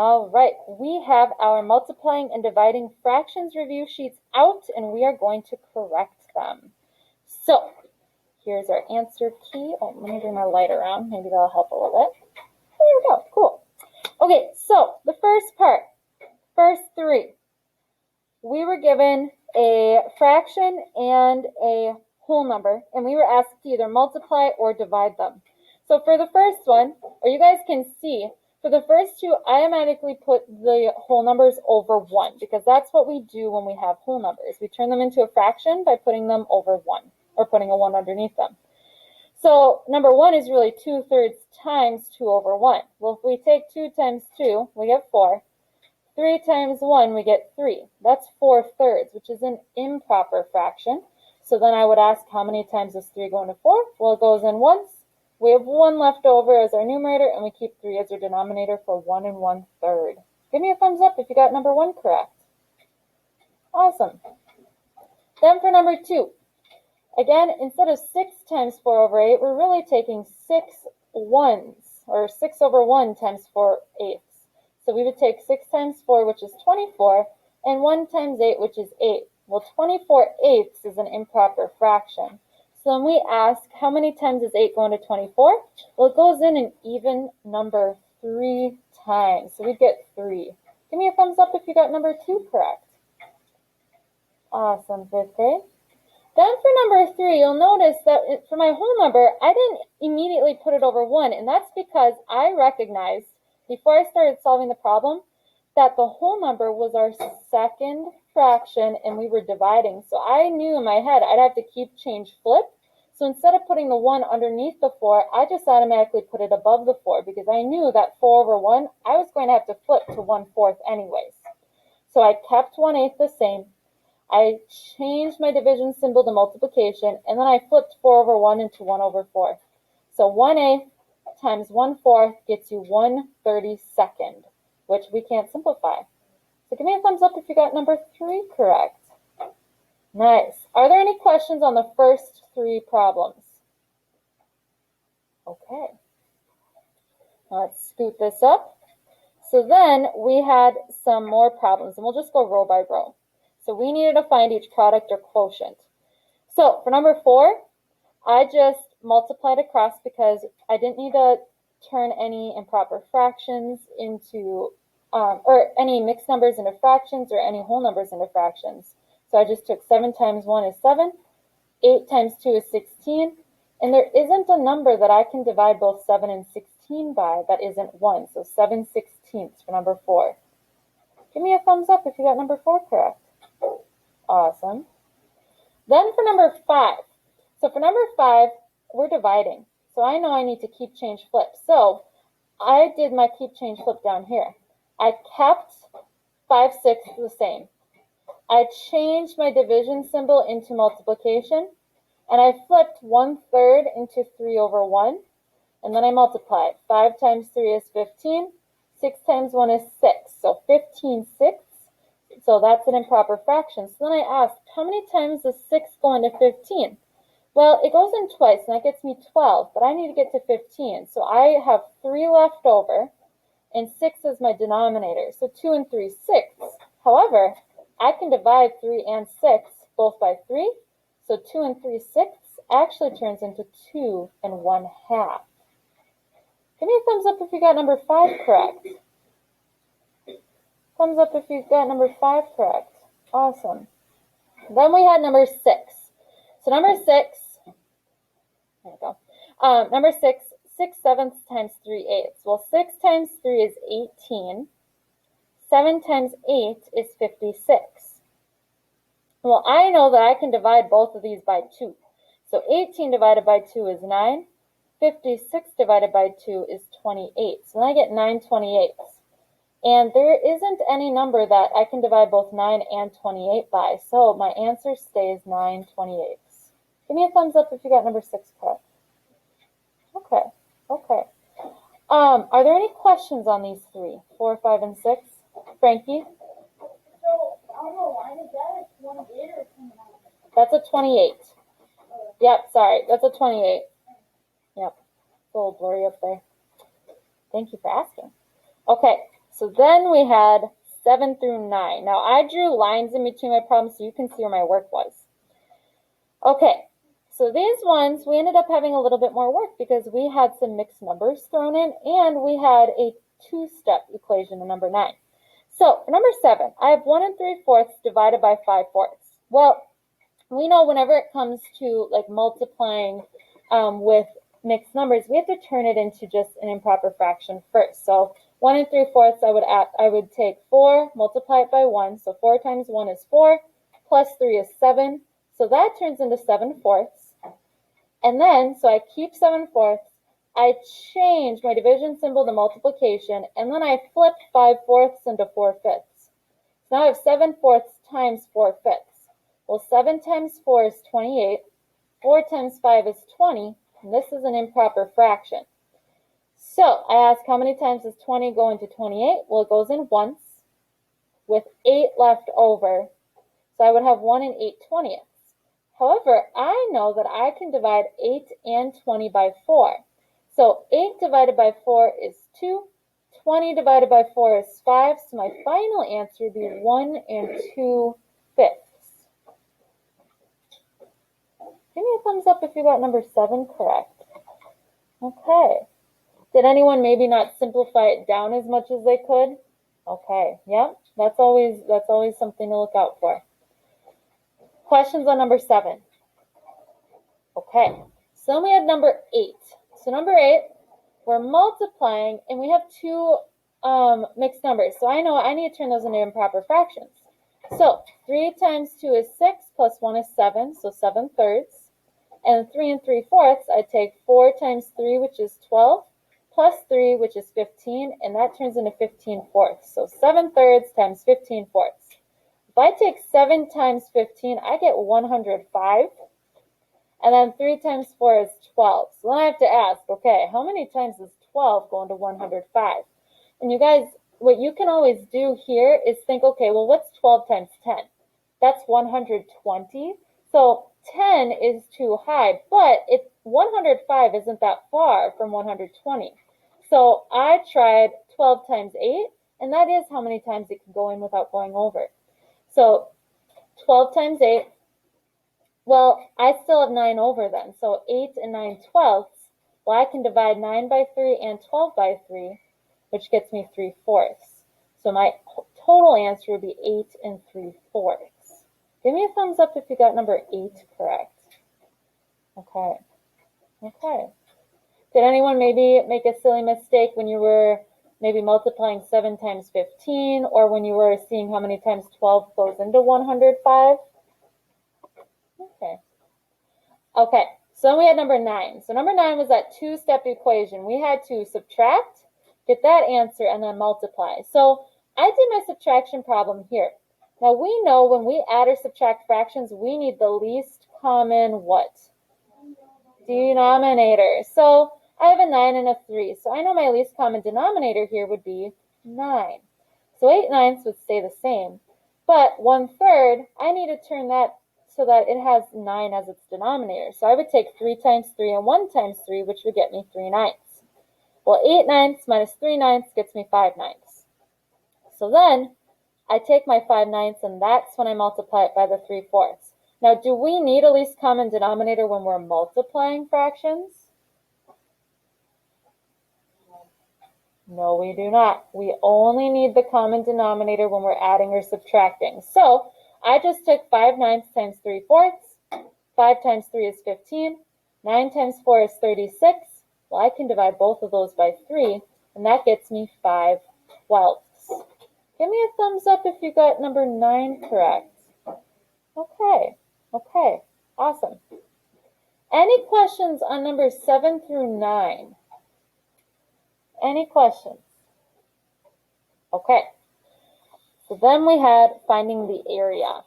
All right, we have our multiplying and dividing fractions review sheets out, and we are going to correct them. So here's our answer key. Oh, let me bring my light around. Maybe that'll help a little bit. There we go. Cool. Okay, so the first three, we were given a fraction and a whole number, and we were asked to either multiply or divide them. So for the first one, or you guys can see, for the first two, I automatically put the whole numbers over 1 because that's what we do when we have whole numbers. We turn them into a fraction by putting them over 1 or putting a 1 underneath them. So number 1 is really 2/3 times 2 over 1. Well, if we take 2 times 2, we get 4. 3 times 1, we get 3. That's 4/3, which is an improper fraction. So then I would ask, how many times does 3 go into 4? Well, it goes in once. We have 1 left over as our numerator, and we keep 3 as our denominator for 1 1/3. Give me a thumbs up if you got number 1 correct. Awesome. Then for number 2, again, instead of 6 times 4 over 8, we're really taking 6 ones, or 6 over 1 times 4/8. So we would take 6 times 4, which is 24, and 1 times 8, which is 8. Well, 24/8 is an improper fraction. So when we ask, how many times does 8 go into 24? Well, it goes in an even number 3 times. So we get 3. Give me a thumbs up if you got number 2 correct. Awesome, 5th grade. Then for number 3, you'll notice that for my whole number, I didn't immediately put it over 1, and that's because I recognized, before I started solving the problem, that the whole number was our second fraction and we were dividing. So I knew in my head I'd have to keep, change, flip. So instead of putting the 1 underneath the 4, I just automatically put it above the 4 because I knew that 4 over 1, I was going to have to flip to 1/4 anyways. So I kept 1/8 the same. I changed my division symbol to multiplication, and then I flipped 4 over 1 into 1 over 4. So 1/8 times 1/4 gets you 1/32, which we can't simplify. So give me a thumbs up if you got number 3 correct. Nice. Are there any questions on the first 3 problems? Okay. Now let's scoot this up. So then we had some more problems, and we'll just go row by row. So we needed to find each product or quotient. So for number 4, I just multiplied across because I didn't need to turn any improper fractions into, or any mixed numbers into fractions or any whole numbers into fractions. So I just took 7 times 1 is 7, 8 times 2 is 16, and there isn't a number that I can divide both 7 and 16 by that isn't 1. So 7/16 for number 4. Give me a thumbs up if you got number 4 correct. Awesome. Then for number 5. So for number 5, we're dividing. So I know I need to keep, change, flip. So I did my keep, change, flip down here. I kept 5/6 the same. I changed my division symbol into multiplication, and I flipped 1/3 into 3 over 1, and then I multiplied. 5 times 3 is 15. 6 times 1 is 6. So 15/6. So that's an improper fraction. So then I asked, how many times does 6 go into 15? Well, it goes in twice, and that gets me 12, but I need to get to 15. So I have 3 left over, and 6 is my denominator. So 2 and 3, 6. However, I can divide 3 and 6 both by 3. So 2 and 3, 6 actually turns into 2 and 1/2. Give me a thumbs up if you got number 5 correct. Thumbs up if you got number 5 correct. Awesome. Then we had number 6. So number 6, there we go. Number 6, 6/7 times 3/8. Well, 6 times 3 is 18. 7 times 8 is 56. Well, I know that I can divide both of these by 2. So 18 divided by 2 is 9. 56 divided by 2 is 28. So then I get 9/28. And there isn't any number that I can divide both 9 and 28 by. So my answer stays 9/28. Give me a thumbs up if you got number 6 correct. Okay. Are there any questions on these 3, 4, 5, and 6? Frankie? So, on the line, is that a 28 or 29? That's a 28. Yep, sorry. That's a 28. Yep. It's a little blurry up there. Thank you for asking. Okay. So then we had 7 through 9. Now I drew lines in between my problems so you can see where my work was. Okay, so these ones, we ended up having a little bit more work because we had some mixed numbers thrown in and we had a two-step equation in number 9. So for number 7, I have 1 3/4 divided by 5/4. Well, we know whenever it comes to like multiplying with mixed numbers, we have to turn it into just an improper fraction first. So 1 3/4, I would take 4, multiply it by 1. So 4 times 1 is 4, plus 3 is 7. So that turns into 7/4. And then, so I keep 7/4. I change my division symbol to multiplication, and then I flip 5/4 into 4/5. So now I have 7/4 times 4/5. Well, 7 times 4 is 28. 4 times 5 is 20, and this is an improper fraction. So I ask, how many times does 20 go into 28? Well, it goes in once with 8 left over. So I would have 1 and 8/20. However, I know that I can divide 8 and 20 by 4. So 8 divided by 4 is 2. 20 divided by 4 is 5. So my final answer would be 1 and 2/5. Give me a thumbs up if you got number 7 correct. Okay. Did anyone maybe not simplify it down as much as they could? Okay, yep, that's always something to look out for. Questions on number 7. Okay, so then we had number 8. So number 8, we're multiplying, and we have two mixed numbers. So I know I need to turn those into improper fractions. So 3 times 2 is 6, plus 1 is 7, so 7/3. And 3 3/4, I take 4 times 3, which is 12, plus 3, which is 15, and that turns into 15/4. So 7/3 times 15/4. If I take 7 times 15, I get 105. And then 3 times 4 is 12. So then I have to ask, okay, how many times does 12 go into 105? And you guys, what you can always do here is think, okay, well, what's 12 times 10? That's 120. So 10 is too high, but 105 isn't that far from 120. So I tried 12 times 8, and that is how many times it can go in without going over. So 12 times 8, well, I still have 9 over then. So 8 and 9/12. Well, I can divide 9 by 3 and 12 by 3, which gets me 3/4. So my total answer would be 8 and 3/4. Give me a thumbs up if you got number 8 correct. Okay. Okay. Did anyone maybe make a silly mistake when you were maybe multiplying 7 times 15, or when you were seeing how many times 12 goes into 105? Okay. Okay, so then we had number 9. So number 9 was that two-step equation. We had to subtract, get that answer, and then multiply. So I did my subtraction problem here. Now we know when we add or subtract fractions, we need the least common what? Denominator. So I have a 9 and a 3. So I know my least common denominator here would be 9. So 8/9 would stay the same. But 1/3, I need to turn that so that it has 9 as its denominator. So I would take 3 times 3 and 1 times 3, which would get me 3/9. Well, 8/9 minus 3/9 gets me 5/9. So then I take my 5/9, and that's when I multiply it by the 3/4. Now, do we need a least common denominator when we're multiplying fractions? No, we do not. We only need the common denominator when we're adding or subtracting. So I just took 5/9 times 3/4. 5 times 3 is 15. 9 times 4 is 36. Well, I can divide both of those by 3, and that gets me 5/12. Give me a thumbs up if you got number 9 correct. Okay, okay, awesome. Any questions on numbers 7 through 9? Any questions? Okay, so then we had finding the area.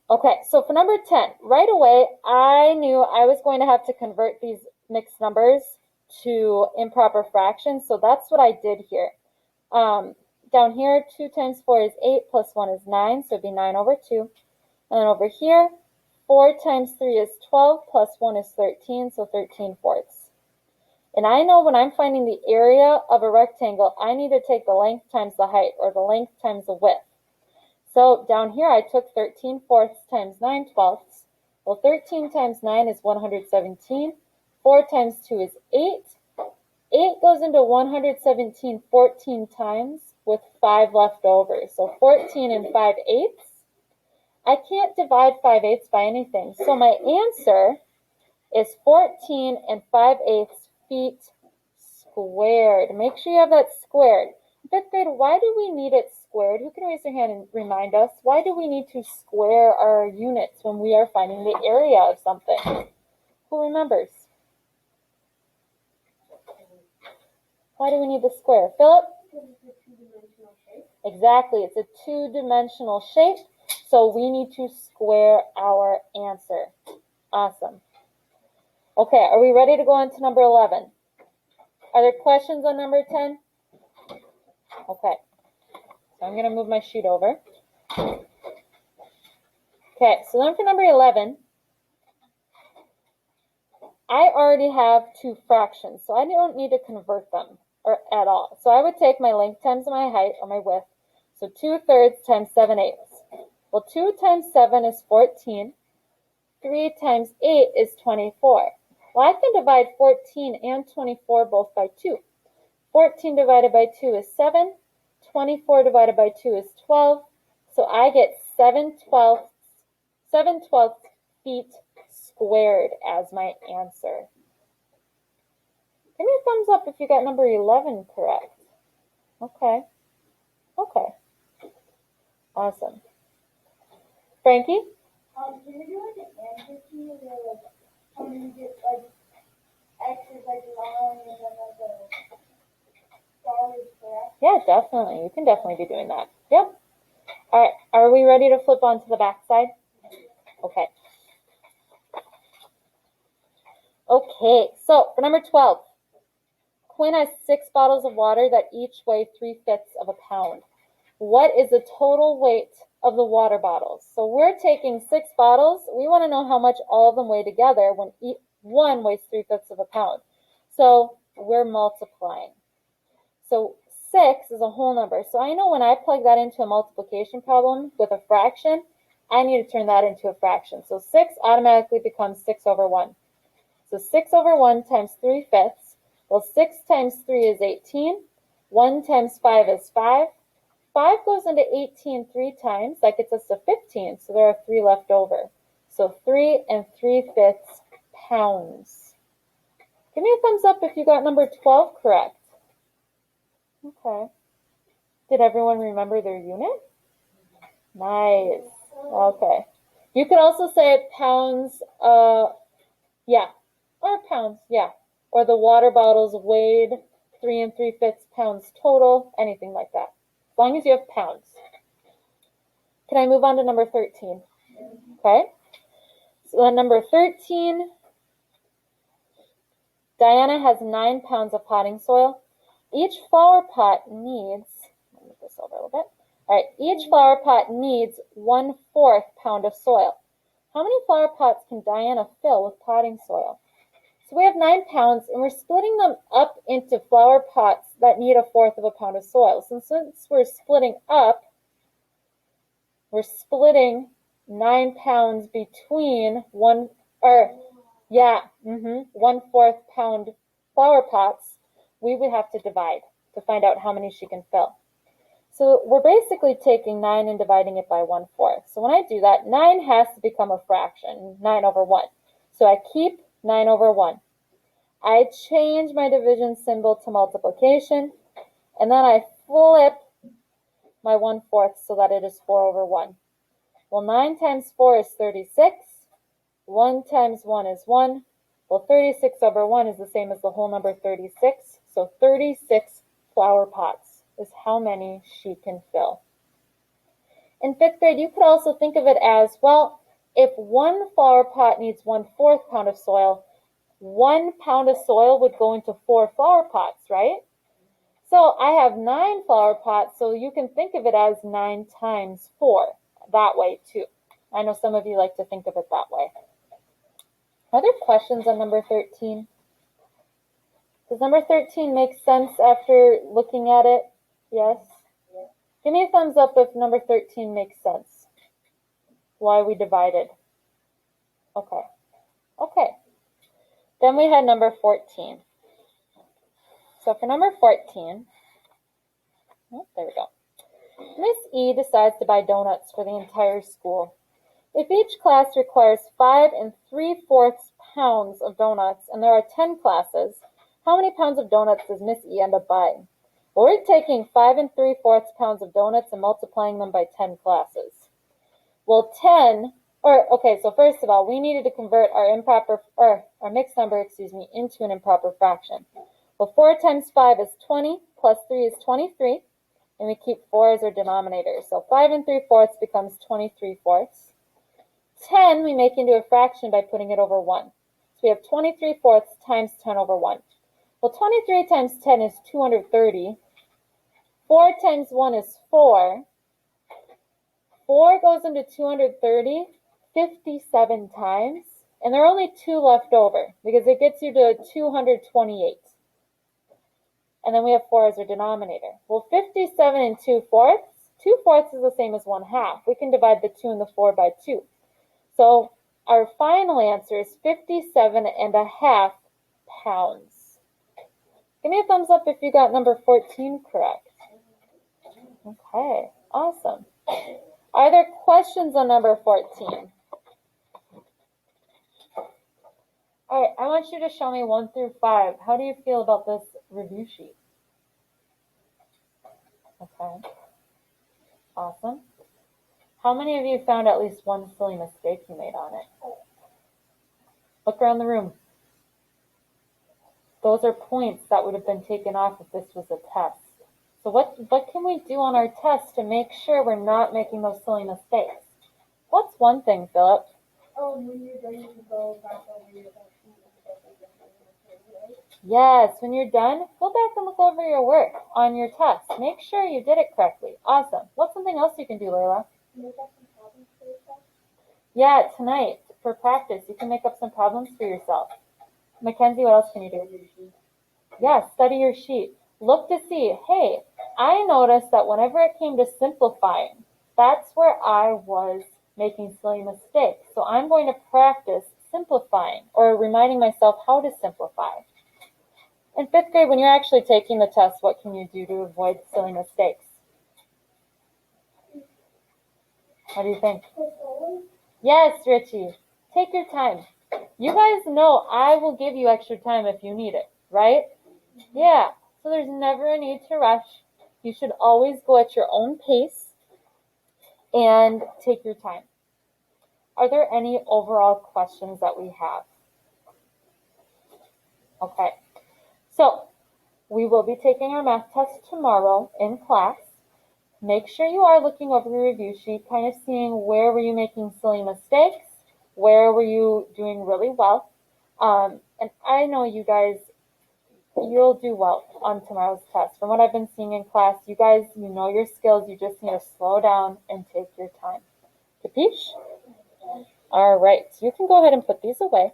Okay, so for number 10, right away, I knew I was going to have to convert these mixed numbers to improper fractions, so that's what I did here. Down here, 2 times 4 is 8, plus 1 is 9, so it'd be 9/2. And then over here, 4 times 3 is 12, plus 1 is 13, so 13/4. And I know when I'm finding the area of a rectangle, I need to take the length times the height, or the length times the width. So down here, I took 13/4 times 9/12. Well, 13 times 9 is 117. 4 times 2 is 8. 8 goes into 117 14 times with 5 left over. So 14 and 5/8. I can't divide 5/8 by anything. So my answer is 14 and 5/8 feet squared. Make sure you have that squared. In fifth grade, why do we need it squared? Who can raise their hand and remind us? Why do we need to square our units when we are finding the area of something? Who remembers? Why do we need the square? Philip? Because it's a two-dimensional shape. Exactly. It's a two-dimensional shape, so we need to square our answer. Awesome. Okay, are we ready to go on to number 11? Are there questions on number 10? Okay, so I'm going to move my sheet over. Okay, so then for number 11, I already have two fractions, so I don't need to convert them or at all. So I would take my length times my height, or my width, so 2/3 times 7/8. Well, 2 times 7 is 14. 3 times 8 is 24. Well, I can divide 14 and 24 both by 2. 14 divided by 2 is 7. 24 divided by 2 is 12. So I get 7/12 feet squared as my answer. Give me a thumbs up if you got number 11 correct. Okay. Okay. Awesome. Frankie? Can you do like an answer key where like how many get like X is like long and then like a star is correct? Yeah, definitely. You can definitely be doing that. Yep. All right. Are we ready to flip on to the back side? Okay. Okay. So for number 12, Quinn has 6 bottles of water that each weigh 3/5 of a pound. What is the total weight of the water bottles? So we're taking 6 bottles. We want to know how much all of them weigh together when each one weighs 3/5 of a pound. So we're multiplying. So 6 is a whole number. So I know when I plug that into a multiplication problem with a fraction, I need to turn that into a fraction. So 6 automatically becomes 6/1. So 6/1 times 3/5. Well, 6 times 3 is 18. 1 times 5 is 5. 5 goes into 18 3 times. That gets us to 15. So there are 3 left over. So 3 3/5 pounds. Give me a thumbs up if you got number 12 correct. Okay. Did everyone remember their unit? Nice. Okay. You could also say pounds, yeah. Or pounds, yeah. Or the water bottles weighed 3 3/5 pounds total, anything like that. As long as you have pounds. Can I move on to number 13? Okay. So number 13, Diana has 9 pounds of potting soil. Each flower pot needs, let me move this over a little bit. All right, each flower pot needs 1/4 pound of soil. How many flower pots can Diana fill with potting soil? So we have 9 pounds, and we're splitting them up into flower pots that need 1/4 of a pound of soil. So since we're splitting up, we're splitting 9 pounds between 1/4 pound flower pots. We would have to divide to find out how many she can fill. So we're basically taking 9 and dividing it by 1/4. So when I do that, 9 has to become a fraction, 9/1. So I keep 9/1. I change my division symbol to multiplication, and then I flip my 1/4 so that it is 4/1. Well, 9 times 4 is 36. 1 times 1 is 1. Well, 36/1 is the same as the whole number 36. So 36 flower pots is how many she can fill. In 5th grade, you could also think of it as, well, if one flower pot needs 1/4 pound of soil, 1 pound of soil would go into 4 flower pots, right? So I have 9 flower pots, so you can think of it as 9 times 4 that way too. I know some of you like to think of it that way. Are there questions on number 13? Does number 13 make sense after looking at it? Yes? Give me a thumbs up if number 13 makes sense. Why we divided. Okay. Okay. Then we had number 14. So for number 14, there we go. Miss E decides to buy donuts for the entire school. If each class requires 5 3/4 pounds of donuts and there are 10 classes, how many pounds of donuts does Miss E end up buying? Well, we're taking 5 3/4 pounds of donuts and multiplying them by 10 classes. Well, so first of all, we needed to convert our mixed number, into an improper fraction. Well, 4 times 5 is 20, plus 3 is 23, and we keep 4 as our denominator. So 5 3/4 becomes 23/4. 10 we make into a fraction by putting it over 1. So we have 23/4 times 10 over 1. Well, 23 times 10 is 230. 4 times 1 is 4. 4 goes into 230 57 times, and there are only 2 left over because it gets you to 228. And then we have 4 as our denominator. Well, 57 and 2/4. 2/4 is the same as 1/2. We can divide the 2 and the 4 by 2. So our final answer is 57.5 pounds. Give me a thumbs up if you got number 14 correct. Okay, awesome. Are there questions on number 14? All right, I want you to show me 1 through 5. How do you feel about this review sheet? Okay, awesome. How many of you found at least one silly mistake you made on it? Look around the room. Those are points that would have been taken off if this was a test. So what can we do on our test to make sure we're not making those silly mistakes? What's one thing, Philip? When you're done, you can go back over your worksheet and stuff like that. Yes, when you're done, go back and look over your work on your test. Make sure you did it correctly. Awesome. What's something else you can do, Layla? Make up some problems for yourself. Yeah, tonight, for practice, you can make up some problems for yourself. Mackenzie, what else can you do? Yeah, study your sheet. Look to see, hey, I noticed that whenever it came to simplifying, that's where I was making silly mistakes. So I'm going to practice simplifying or reminding myself how to simplify. In 5th grade, when you're actually taking the test, what can you do to avoid silly mistakes? What do you think? Yes, Richie. Take your time. You guys know I will give you extra time if you need it, right? Yeah. So there's never a need to rush. You should always go at your own pace and take your time. Are there any overall questions that we have? Okay. So we will be taking our math test tomorrow in class. Make sure you are looking over the review sheet, kind of seeing where were you making silly mistakes, where were you doing really well. And I know you guys, you'll do well on tomorrow's test. From what I've been seeing in class, you guys, you know your skills. You just need to slow down and take your time. Capiche? All right, so you can go ahead and put these away.